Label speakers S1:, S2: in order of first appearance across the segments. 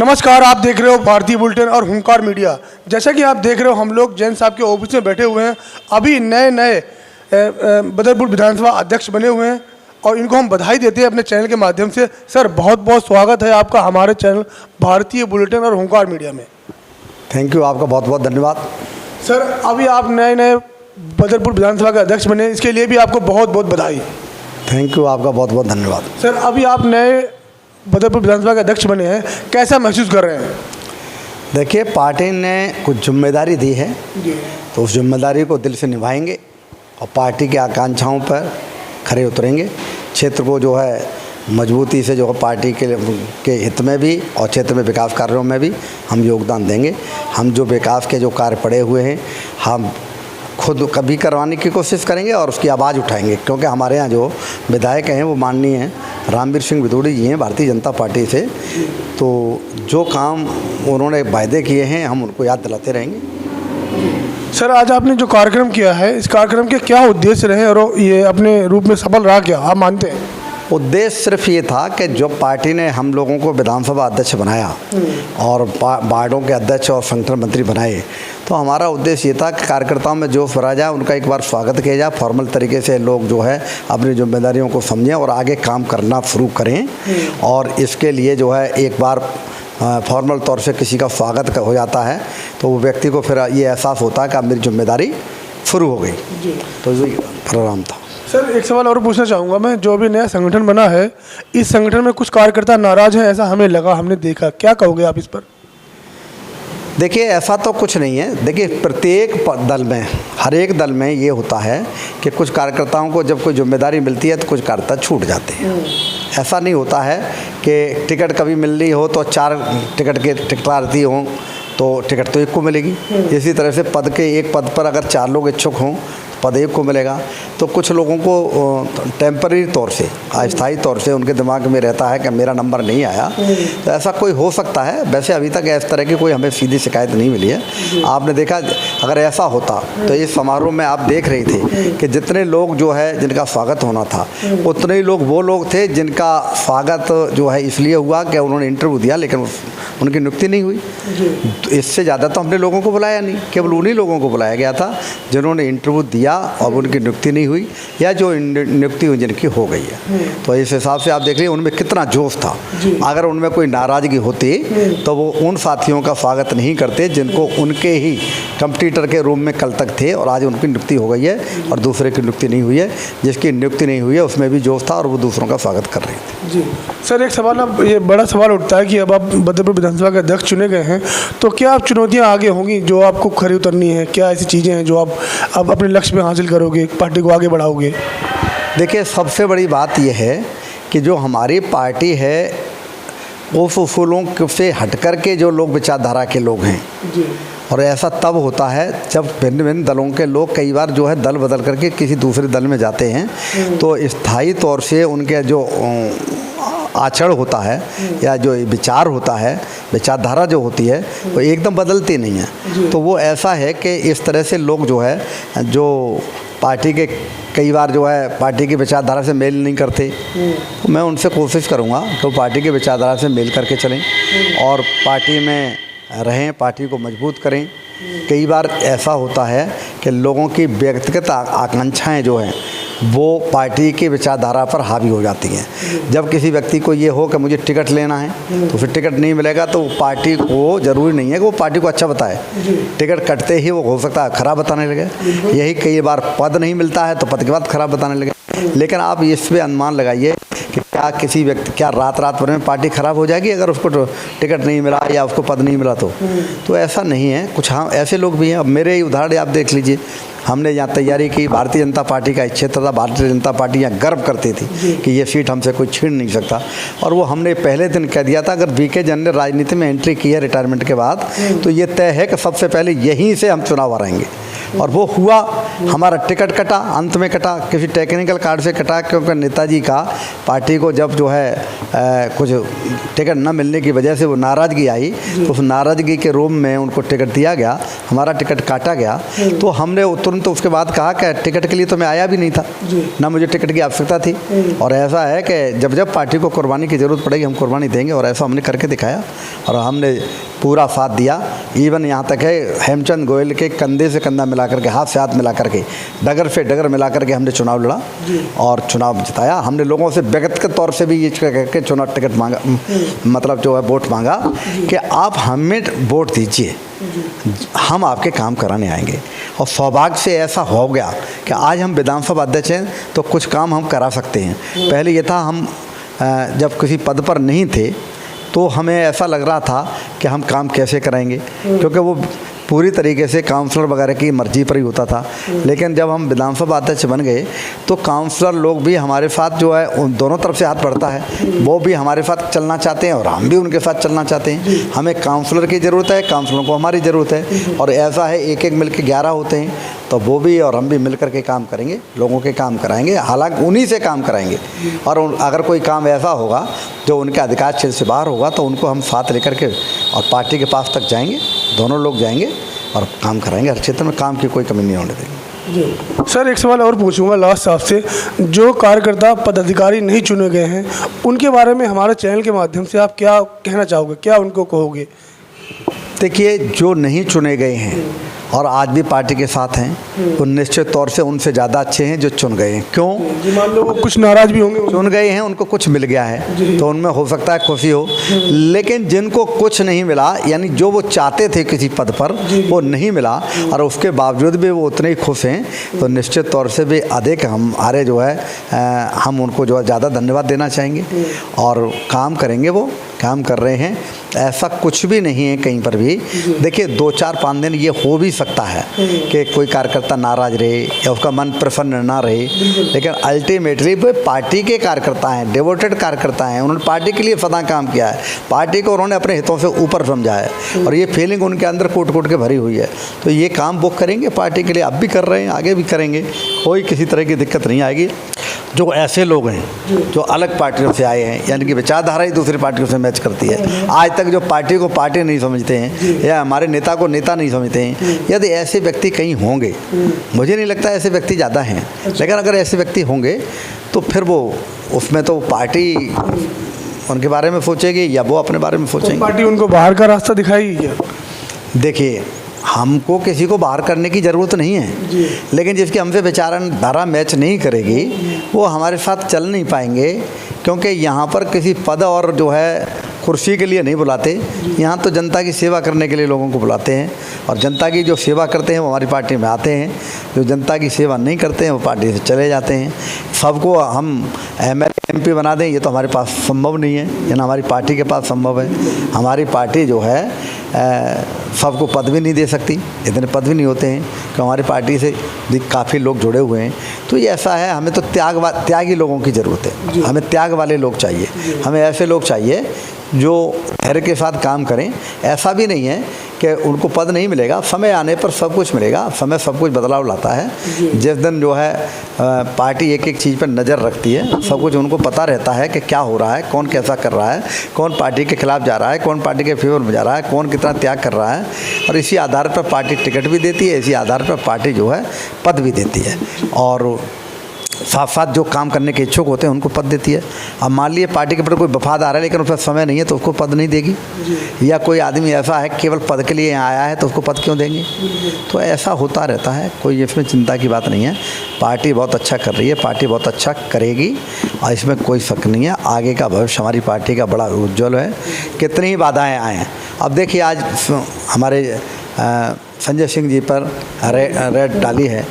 S1: नमस्कार, आप देख रहे हो भारतीय बुलेटिन और हुंकार मीडिया। जैसा कि आप देख रहे हो, हम लोग जैन साहब के ऑफिस में बैठे हुए हैं। अभी नए बदरपुर विधानसभा अध्यक्ष बने हुए हैं और इनको हम बधाई देते हैं अपने चैनल के माध्यम से। सर, बहुत बहुत स्वागत है आपका हमारे चैनल भारतीय बुलेटिन और हुंकार मीडिया में।
S2: थैंक यू, आपका बहुत बहुत धन्यवाद।
S1: सर, अभी आप नए बदरपुर विधानसभा के अध्यक्ष बने, इसके लिए भी आपको बहुत बहुत बधाई।
S2: थैंक यू, आपका बहुत बहुत धन्यवाद।
S1: सर, अभी आप नए बदरपुर विधानसभा के अध्यक्ष बने हैं, कैसा महसूस कर रहे हैं?
S2: देखिए, पार्टी ने कुछ जिम्मेदारी दी है तो उस जिम्मेदारी को दिल से निभाएंगे और पार्टी की आकांक्षाओं पर खरे उतरेंगे। क्षेत्र को जो है मजबूती से जो है पार्टी के हित में भी और क्षेत्र में विकास कार्यों में भी हम योगदान देंगे। हम जो विकास के जो कार्य पड़े हुए हैं हम खुद कभी करवाने की कोशिश करेंगे और उसकी आवाज़ उठाएंगे, क्योंकि हमारे यहाँ जो विधायक हैं वो माननीय हैं रामवीर सिंह विदुड़ी जी हैं भारतीय जनता पार्टी से। तो जो काम उन्होंने वायदे किए हैं हम उनको याद दिलाते रहेंगे।
S1: सर, आज आपने जो कार्यक्रम किया है, इस कार्यक्रम के क्या उद्देश्य रहे और ये अपने रूप में सफल रहा क्या, आप मानते हैं?
S2: उद्देश्य सिर्फ ये था कि जो पार्टी ने हम लोगों को विधानसभा अध्यक्ष बनाया और वार्डों के अध्यक्ष और संगठन मंत्री बनाए, तो हमारा उद्देश्य ये था कि कार्यकर्ताओं में जोश भरा जाए, उनका एक बार स्वागत किया जाए, फॉर्मल तरीके से लोग जो है अपनी जिम्मेदारियों को समझें और आगे काम करना शुरू करें। और इसके लिए जो है एक बार फॉर्मल तौर से किसी का स्वागत हो जाता है तो वो व्यक्ति को फिर ये एहसास होता है कि अब मेरी जिम्मेदारी शुरू हो गई। तो ये प्रोग्राम था।
S1: सर, एक सवाल और पूछना चाहूँगा मैं। जो अभी नया संगठन बना है, इस संगठन में कुछ कार्यकर्ता नाराज हैं, ऐसा हमें लगा, हमने देखा, क्या कहोगे आप इस पर?
S2: देखिए, ऐसा तो कुछ नहीं है। देखिए, प्रत्येक दल में, हर एक दल में ये होता है कि कुछ कार्यकर्ताओं को जब कोई जिम्मेदारी मिलती है तो कुछ कार्यकर्ता छूट जाते हैं। ऐसा नहीं होता है कि टिकट कभी मिल रही हो तो 4 टिकट के टिकटदार हों तो टिकट तो एक को मिलेगी। इसी तरह से पद के एक पद पर अगर 4 लोग इच्छुक हों पद एक को मिलेगा। तो कुछ लोगों को टेम्पररी तौर से, अस्थायी तौर से उनके दिमाग में रहता है कि मेरा नंबर नहीं आया, तो ऐसा कोई हो सकता है। वैसे अभी तक इस तरह की कोई हमें सीधी शिकायत नहीं मिली है। आपने देखा, अगर ऐसा होता तो इस समारोह में आप देख रहे थे कि जितने लोग जो है जिनका स्वागत होना था उतने ही लोग वो लोग थे जिनका स्वागत जो है इसलिए हुआ कि उन्होंने इंटरव्यू दिया लेकिन उनकी नियुक्ति नहीं हुई। तो इससे ज़्यादा तो हमने लोगों को बुलाया नहीं, केवल उन्हीं लोगों को बुलाया गया था जिन्होंने इंटरव्यू दिया और उनकी नियुक्ति नहीं हुई या जो नियुक्ति हुई जिनकी हो गई है। तो इस हिसाब से आप देख रहे हैं उनमें कितना जोश था। अगर उनमें कोई नाराज़गी होती तो वो उन साथियों का स्वागत नहीं करते जिनको उनके ही कंप्यूटर के रूम में कल तक थे और आज उनकी नियुक्ति हो गई है और दूसरे की नियुक्ति नहीं हुई है। जिसकी नियुक्ति नहीं हुई है उसमें भी जोश था और वो दूसरों का स्वागत कर रहे थे।
S1: जी सर, एक सवाल, अब ये बड़ा सवाल उठता है कि अब आप बदरपुर विधानसभा के अध्यक्ष चुने गए हैं, तो क्या आप चुनौतियाँ आगे होंगी जो आपको खरी उतरनी है? क्या ऐसी चीज़ें हैं जो आप अब अपने लक्ष्य में हासिल करोगे, पार्टी को आगे बढ़ाओगे?
S2: देखिए, सबसे बड़ी बात यह है कि जो हमारी पार्टी है उस उसूलों से हट कर के जो लोग विचारधारा के लोग हैं
S1: जी। और
S2: ऐसा तब होता है जब भिन्न भिन्न दलों के लोग कई बार जो है दल बदल करके किसी दूसरे दल में जाते हैं तो स्थायी तौर से उनके जो आचरण होता है या जो विचार होता है, विचारधारा जो होती है वो एकदम बदलती नहीं है। तो वो ऐसा है कि इस तरह से लोग जो है जो पार्टी के कई बार जो है पार्टी की विचारधारा से मेल नहीं करते, तो मैं उनसे कोशिश करूँगा कि वो पार्टी की विचारधारा से मेल करके चलें और पार्टी में रहें, पार्टी को मजबूत करें। कई बार ऐसा होता है कि लोगों की व्यक्तिगत आकांक्षाएं जो हैं वो पार्टी की विचारधारा पर हावी हो जाती हैं। जब किसी व्यक्ति को ये हो कि मुझे टिकट लेना है तो फिर टिकट नहीं मिलेगा तो पार्टी को ज़रूरी नहीं है कि वो पार्टी को अच्छा बताए, टिकट कटते ही वो हो सकता है ख़राब बताने लगे। यही कई बार पद नहीं मिलता है तो पद के बाद ख़राब बताने लगे। लेकिन आप इस पर अनुमान लगाइए कि क्या किसी व्यक्ति, क्या रात भर में पार्टी ख़राब हो जाएगी अगर उसको टिकट नहीं मिला या उसको पद नहीं मिला? तो ऐसा नहीं है। कुछ हाँ ऐसे लोग भी हैं। अब मेरे ही उदाहरण आप देख लीजिए, हमने यहाँ तैयारी की, भारतीय जनता पार्टी का क्षेत्र था, भारतीय जनता पार्टी यहाँ गर्व करती थी कि ये सीट हमसे कोई छीन नहीं सकता और वो हमने पहले दिन कह दिया था अगर वीके जैन ने राजनीति में एंट्री की है रिटायरमेंट के बाद तो ये तय है कि सबसे पहले यहीं से हम चुनाव हराएंगे। और वो हुआ, हमारा टिकट कटा, अंत में कटा, किसी टेक्निकल कार्ड से कटा, क्योंकि नेताजी का पार्टी को जब जो है कुछ टिकट न मिलने की वजह से वो नाराज़गी आई, तो उस नाराज़गी के रूप में उनको टिकट दिया गया, हमारा टिकट काटा गया। तो हमने तुरंत उसके बाद कहा कि टिकट के लिए तो मैं आया भी नहीं था, ना मुझे टिकट की आवश्यकता थी, और ऐसा है कि जब जब पार्टी को कुर्बानी की ज़रूरत पड़ेगी हम कुर्बानी देंगे, और ऐसा हमने करके दिखाया और हमने पूरा साथ दिया। इवन यहाँ तक है हेमचंद गोयल के कंधे से कंधा मिला करके, हाथ से हाथ मिला करके, डगर से डगर मिला करके हमने चुनाव लड़ा और चुनाव जिताया। हमने लोगों से व्यक्तिगत तौर से भी ये करके चुनाव टिकट मांगा, मतलब जो है वोट मांगा कि आप हमें वोट दीजिए, हम आपके काम कराने आएंगे। और सौभाग्य से ऐसा हो गया कि आज हम विधानसभा अध्यक्ष हैं तो कुछ काम हम करा सकते हैं। पहले ये था, हम जब किसी पद पर नहीं थे तो हमें ऐसा लग रहा था कि हम काम कैसे कराएंगे, क्योंकि वो पूरी तरीके से काउंसलर वगैरह की मर्जी पर ही होता था। लेकिन जब हम विधानसभा अध्यक्ष बन गए तो काउंसलर लोग भी हमारे साथ जो है, उन दोनों तरफ से हाथ बढ़ता है, वो भी हमारे साथ चलना चाहते हैं और हम भी उनके साथ चलना चाहते हैं। हमें काउंसलर की ज़रूरत है, काउंसलरों को हमारी ज़रूरत है, और ऐसा है एक एक मिल के 11 होते हैं, तो वो भी और हम भी मिल कर के काम करेंगे, लोगों के काम कराएंगे, हालांकि उन्हीं से काम कराएंगे। और अगर कोई काम ऐसा होगा जो उनके अधिकार क्षेत्र से बाहर होगा तो उनको हम साथ लेकर के और पार्टी के पास तक जाएंगे, दोनों लोग जाएंगे और काम कराएंगे। हर क्षेत्र में काम की कोई कमी नहीं होने देंगे।
S1: जी सर, एक सवाल और पूछूंगा लास्ट आपसे, जो कार्यकर्ता पदाधिकारी नहीं चुने गए हैं उनके बारे में हमारे चैनल के माध्यम से आप क्या कहना चाहोगे, क्या उनको कहोगे?
S2: देखिए, जो नहीं चुने गए हैं और आज भी पार्टी के साथ हैं, वो निश्चित तौर से उनसे ज़्यादा अच्छे हैं जो चुन गए हैं। क्यों?
S1: जी, मान लो वो कुछ नाराज़ भी होंगे,
S2: चुन गए हैं, उनको कुछ मिल गया है तो उनमें हो सकता है खुशी हो। लेकिन जिनको कुछ नहीं मिला, यानी जो वो चाहते थे किसी पद पर वो नहीं मिला, और उसके बावजूद भी वो उतने ही खुश हैं, तो निश्चित तौर से भी अधिक हमारे जो है हम उनको जो है ज़्यादा धन्यवाद देना चाहेंगे। और काम करेंगे, वो काम कर रहे हैं, ऐसा कुछ भी नहीं है कहीं पर भी। देखिए, 2-4-5 दिन ये हो भी सकता है कि कोई कार्यकर्ता नाराज रहे या उसका मन प्रसन्न ना रहे, लेकिन अल्टीमेटली वो पार्टी के कार्यकर्ता हैं, डिवोटेड कार्यकर्ता हैं, उन्होंने पार्टी के लिए सदा काम किया है, पार्टी को उन्होंने अपने हितों से ऊपर समझा है, और ये फीलिंग उनके अंदर कूट कूट के भरी हुई है। तो ये काम वो करेंगे पार्टी के लिए, अब भी कर रहे हैं, आगे भी करेंगे, कोई किसी तरह की दिक्कत नहीं आएगी। जो ऐसे लोग हैं जो अलग पार्टियों से आए हैं, यानी कि विचारधारा ही दूसरी पार्टियों से मैच करती है, आज तक जो पार्टी को पार्टी नहीं समझते हैं या हमारे नेता को नेता नहीं समझते हैं, यदि ऐसे व्यक्ति कहीं होंगे, मुझे नहीं लगता ऐसे व्यक्ति ज़्यादा हैं, लेकिन अगर ऐसे व्यक्ति होंगे तो फिर वो उसमें तो पार्टी उनके बारे में सोचेगी या वो अपने बारे में सोचेंगे।
S1: तो पार्टी उनको बाहर का रास्ता दिखाएगी क्या?
S2: देखिए, हमको किसी को बाहर करने की ज़रूरत नहीं है, लेकिन जिसकी हमसे विचारधारा मैच नहीं करेगी वो हमारे साथ चल नहीं पाएंगे, क्योंकि यहाँ पर किसी पद और जो है कुर्सी के लिए नहीं बुलाते, यहाँ तो जनता की सेवा करने के लिए लोगों को बुलाते हैं, और जनता की जो सेवा करते हैं वो हमारी पार्टी में आते हैं, जो जनता की सेवा नहीं करते हैं वो पार्टी से चले जाते हैं। सबको हम MLA MP बना दें, ये तो हमारे पास संभव नहीं है, ये ना हमारी पार्टी के पास संभव है। हमारी पार्टी जो है सबको पद भी नहीं दे सकती, इतने पद भी नहीं होते हैं, कि हमारी पार्टी से भी काफ़ी लोग जुड़े हुए हैं। तो ये ऐसा है, हमें तो त्यागी लोगों की ज़रूरत है, हमें त्याग वाले लोग चाहिए, हमें ऐसे लोग चाहिए जो धैर्य के साथ काम करें। ऐसा भी नहीं है कि उनको पद नहीं मिलेगा, समय आने पर सब कुछ मिलेगा, समय सब कुछ बदलाव लाता है। जिस दिन जो है पार्टी एक एक चीज़ पर नज़र रखती है, सब कुछ उनको पता रहता है कि क्या हो रहा है, कौन कैसा कर रहा है, कौन पार्टी के खिलाफ जा रहा है, कौन पार्टी के फेवर में जा रहा है, कौन कितना त्याग कर रहा है, और इसी आधार पर पार्टी टिकट भी देती है, इसी आधार पर पार्टी जो है पद भी देती है, और साथ साथ जो काम करने के इच्छुक होते हैं उनको पद देती है। अब मान लीजिए पार्टी के प्रति कोई वफादार है लेकिन उसका समय नहीं है तो उसको पद नहीं देगी, या कोई आदमी ऐसा है केवल पद के लिए यहाँ आया है तो उसको पद क्यों देंगे? तो ऐसा होता रहता है, कोई इसमें चिंता की बात नहीं है। पार्टी बहुत अच्छा कर रही है, पार्टी बहुत अच्छा करेगी, और इसमें कोई शक नहीं है। आगे का भविष्य हमारी पार्टी का बड़ा उज्ज्वल है। कितनी ही बाधाएँ आए हैं, अब देखिए आज हमारे संजय सिंह जी पर रेड डाली है,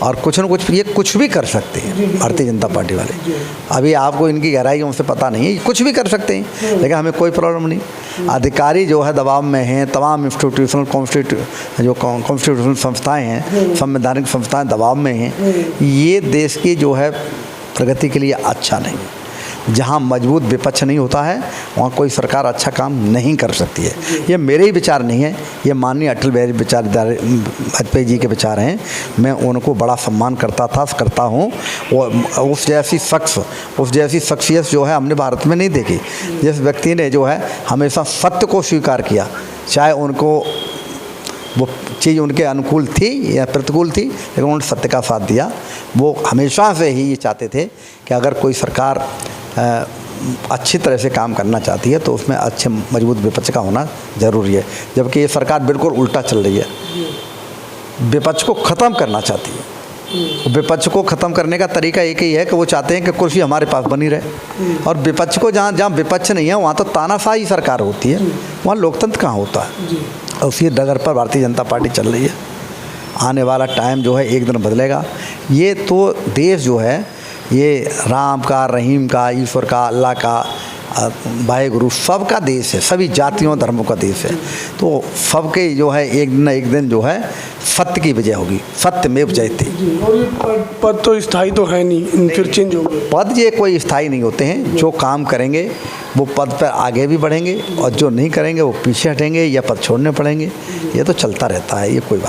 S2: और कुछ न कुछ ये कुछ भी कर सकते हैं भारतीय जनता पार्टी वाले। अभी आपको इनकी गहराइयों से पता नहीं है, कुछ भी कर सकते हैं, लेकिन हमें कोई प्रॉब्लम नहीं। अधिकारी जो है दबाव में हैं, तमाम इंस्टीट्यूशनल कॉन्स्टिट्यूशनल संस्थाएं हैं, संवैधानिक संस्थाएं दबाव में हैं। ये देश की जो है प्रगति के लिए अच्छा नहीं। जहाँ मजबूत विपक्ष नहीं होता है वहाँ कोई सरकार अच्छा काम नहीं कर सकती है। ये मेरे ही विचार नहीं है, ये माननीय अटल बिहारी वाजपेयी जी के विचार हैं। मैं उनको बड़ा सम्मान करता हूँ। उस जैसी शख्सियत जो है हमने भारत में नहीं देखी, जिस व्यक्ति ने जो है हमेशा सत्य को स्वीकार किया, चाहे उनको वो चीज़ उनके अनुकूल थी या प्रतिकूल थी, लेकिन उन्होंने सत्य का साथ दिया। वो हमेशा से ही ये चाहते थे कि अगर कोई सरकार अच्छी तरह से काम करना चाहती है तो उसमें अच्छे मजबूत विपक्ष का होना ज़रूरी है। जबकि ये सरकार बिल्कुल उल्टा चल रही है, विपक्ष को ख़त्म करना चाहती है। विपक्ष को ख़त्म करने का तरीका एक ही है कि वो चाहते हैं कि कुर्सी हमारे पास बनी रहे, और विपक्ष को जहाँ विपक्ष नहीं है वहाँ तो तानाशाही सरकार होती है, वहाँ लोकतंत्र कहाँ होता है। उसी डगर पर भारतीय जनता पार्टी चल रही है। आने वाला टाइम जो है एक दिन बदलेगा। ये तो देश जो है ये राम का, रहीम का, ईश्वर का, अल्लाह का, वाहेगुरु सबका देश है, सभी जातियों धर्मों का देश है। तो सबके जो है एक दिन न एक दिन जो है सत्य की विजय होगी, सत्यमेव जयते।
S1: और ये पद तो स्थायी तो है नहीं, फिर चेंज होंगे।
S2: पद ये कोई स्थायी नहीं होते हैं। जो काम करेंगे वो पद पर आगे भी बढ़ेंगे, और जो नहीं करेंगे वो पीछे हटेंगे या पद छोड़ने पड़ेंगे। ये तो चलता रहता है, ये कोई बात